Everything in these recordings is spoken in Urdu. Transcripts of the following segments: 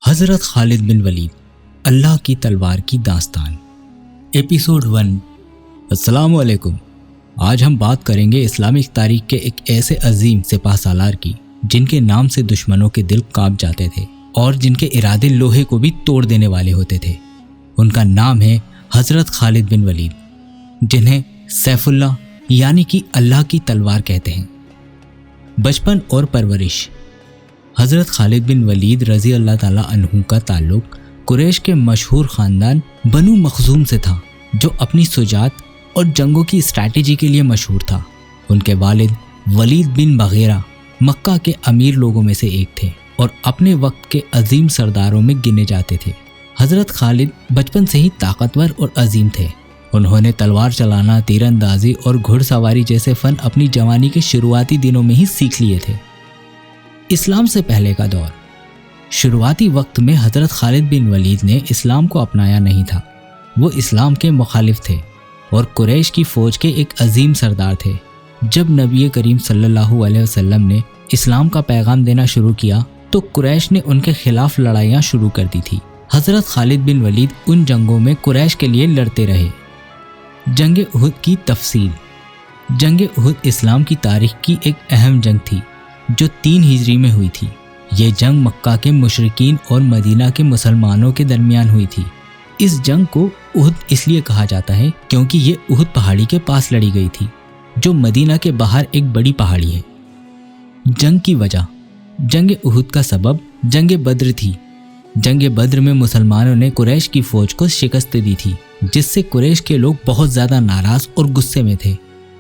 حضرت خالد بن ولید اللہ کی تلوار کی داستان ایپیسوڈ 1۔ السلام علیکم۔ آج ہم بات کریں گے اسلامک تاریخ کے ایک ایسے عظیم سپاہ سالار کی جن کے نام سے دشمنوں کے دل کانپ جاتے تھے اور جن کے ارادے لوہے کو بھی توڑ دینے والے ہوتے تھے۔ ان کا نام ہے حضرت خالد بن ولید، جنہیں سیف اللہ یعنی کہ اللہ کی تلوار کہتے ہیں۔ بچپن اور پرورش۔ حضرت خالد بن ولید رضی اللہ تعالیٰ عنہ کا تعلق قریش کے مشہور خاندان بنو مخزوم سے تھا، جو اپنی شجاعت اور جنگوں کی اسٹریٹجی کے لیے مشہور تھا۔ ان کے والد ولید بن مغیرہ مکہ کے امیر لوگوں میں سے ایک تھے اور اپنے وقت کے عظیم سرداروں میں گنے جاتے تھے۔ حضرت خالد بچپن سے ہی طاقتور اور عظیم تھے۔ انہوں نے تلوار چلانا، تیر اندازی اور گھڑ سواری جیسے فن اپنی جوانی کے شروعاتی دنوں میں ہی سیکھ لیے تھے۔ اسلام سے پہلے کا دور۔ شروعاتی وقت میں حضرت خالد بن ولید نے اسلام کو اپنایا نہیں تھا۔ وہ اسلام کے مخالف تھے اور قریش کی فوج کے ایک عظیم سردار تھے۔ جب نبی کریم صلی اللہ علیہ وسلم نے اسلام کا پیغام دینا شروع کیا تو قریش نے ان کے خلاف لڑائیاں شروع کر دی تھی۔ حضرت خالد بن ولید ان جنگوں میں قریش کے لیے لڑتے رہے۔ جنگ احد کی تفصیل۔ جنگ احد اسلام کی تاریخ کی ایک اہم جنگ تھی جو 3 ہجری میں ہوئی تھی۔ یہ جنگ مکہ کے مشرکین اور مدینہ کے مسلمانوں کے درمیان ہوئی تھی۔ اس جنگ کو احد اس لیے کہا جاتا ہے کیونکہ یہ احد پہاڑی کے پاس لڑی گئی تھی، جو مدینہ کے باہر ایک بڑی پہاڑی ہے۔ جنگ کی وجہ۔ جنگ احد کا سبب جنگ بدر تھی۔ جنگ بدر میں مسلمانوں نے قریش کی فوج کو شکست دی تھی، جس سے قریش کے لوگ بہت زیادہ ناراض اور غصے میں تھے۔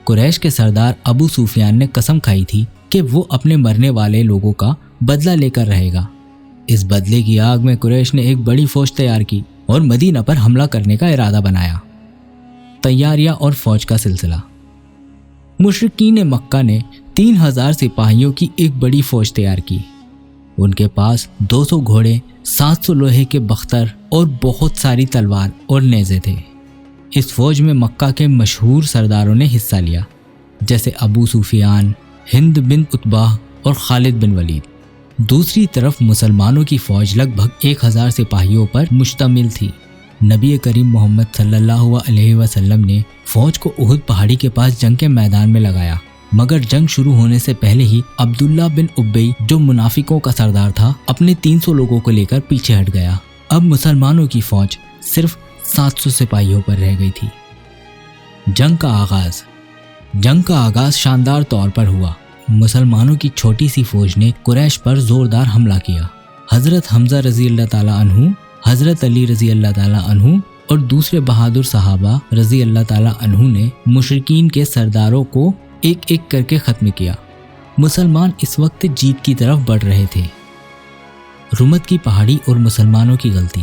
قریش کے سردار ابو سفیان نے قسم کھائی تھی کہ وہ اپنے مرنے والے لوگوں کا بدلہ لے کر رہے گا۔ اس بدلے کی آگ میں قریش نے ایک بڑی فوج تیار کی اور مدینہ پر حملہ کرنے کا ارادہ بنایا۔ تیاریاں اور فوج کا سلسلہ۔ مشرکین مکہ نے 3000 سپاہیوں کی ایک بڑی فوج تیار کی۔ ان کے پاس 200 گھوڑے، 700 لوہے کے بختر اور بہت ساری تلوار اور نیزے تھے۔ اس فوج میں مکہ کے مشہور سرداروں نے حصہ لیا، جیسے ابو سفیان، ہند بن عتبہ اور خالد بن ولید۔ دوسری طرف مسلمانوں کی فوج لگ بھگ 1000 سپاہیوں پر مشتمل تھی۔ نبی کریم محمد صلی اللہ علیہ وسلم نے فوج کو احد پہاڑی کے پاس جنگ کے میدان میں لگایا، مگر جنگ شروع ہونے سے پہلے ہی عبداللہ بن ابی، جو منافقوں کا سردار تھا، اپنے 300 لوگوں کو لے کر پیچھے ہٹ گیا۔ اب مسلمانوں کی فوج صرف 700 سپاہیوں پر رہ گئی تھی۔ جنگ کا آغاز۔ جنگ کا آغاز شاندار طور پر ہوا۔ مسلمانوں کی چھوٹی سی فوج نے قریش پر زوردار حملہ کیا۔ حضرت حمزہ رضی اللہ تعالیٰ عنہ، حضرت علی رضی اللہ تعالیٰ عنہ اور دوسرے بہادر صحابہ رضی اللہ تعالیٰ عنہ نے مشرکین کے سرداروں کو ایک ایک کر کے ختم کیا۔ مسلمان اس وقت جیت کی طرف بڑھ رہے تھے۔ رمت کی پہاڑی اور مسلمانوں کی غلطی۔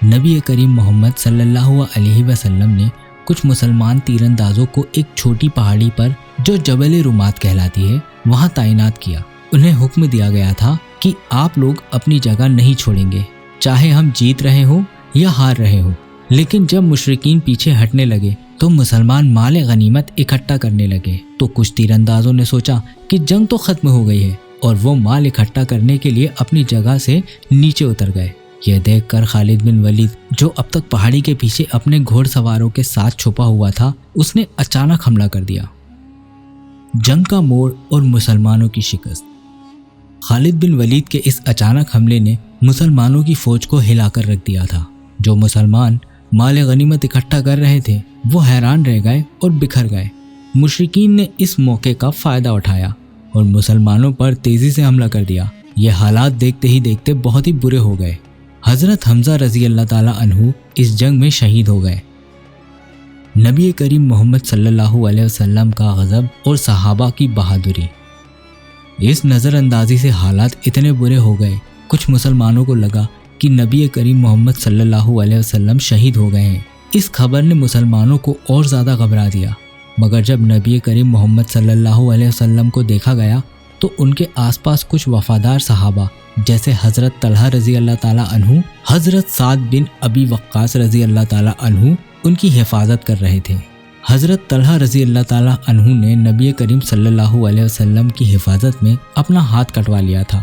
نبی کریم محمد صلی اللہ علیہ وسلم نے کچھ مسلمان تیر اندازوں کو ایک چھوٹی پہاڑی پر جو جبل رمات کہلاتی ہے وہاں تعینات کیا۔ انہیں حکم دیا گیا تھا کہ آپ لوگ اپنی جگہ نہیں چھوڑیں گے، چاہے ہم جیت رہے ہوں یا ہار رہے ہوں۔ لیکن جب مشرکین پیچھے ہٹنے لگے تو مسلمان مال غنیمت اکٹھا کرنے لگے، تو کچھ تیر اندازوں نے سوچا کہ جنگ تو ختم ہو گئی ہے، اور وہ مال اکٹھا کرنے کے لیے اپنی جگہ سے نیچے اتر گئے۔ یہ دیکھ کر خالد بن ولید، جو اب تک پہاڑی کے پیچھے اپنے گھوڑ سواروں کے ساتھ چھپا ہوا تھا، اس نے اچانک حملہ کر دیا۔ جنگ کا موڑ اور مسلمانوں کی شکست۔ خالد بن ولید کے اس اچانک حملے نے مسلمانوں کی فوج کو ہلا کر رکھ دیا تھا۔ جو مسلمان مال غنیمت اکٹھا کر رہے تھے وہ حیران رہ گئے اور بکھر گئے۔ مشرکین نے اس موقع کا فائدہ اٹھایا اور مسلمانوں پر تیزی سے حملہ کر دیا۔ یہ حالات دیکھتے ہی دیکھتے بہت ہی برے ہو گئے۔ حضرت حمزہ رضی اللہ تعالیٰ عنہ اس جنگ میں شہید ہو گئے۔ نبی کریم محمد صلی اللہ علیہ وسلم کا غضب اور صحابہ کی بہادری۔ اس نظر اندازی سے حالات اتنے برے ہو گئے، کچھ مسلمانوں کو لگا کہ نبی کریم محمد صلی اللہ علیہ وسلم شہید ہو گئے ہیں۔ اس خبر نے مسلمانوں کو اور زیادہ گھبرا دیا، مگر جب نبی کریم محمد صلی اللہ علیہ وسلم کو دیکھا گیا تو ان کے آس پاس کچھ وفادار صحابہ جیسے حضرت طلحہ رضی اللہ تعالیٰ عنہ، حضرت سعد بن ابی وقاص رضی اللہ تعالیٰ عنہ ان کی حفاظت کر رہے تھے۔ حضرت طلحہ رضی اللہ تعالیٰ عنہ نے نبی کریم صلی اللہ علیہ وسلم کی حفاظت میں اپنا ہاتھ کٹوا لیا تھا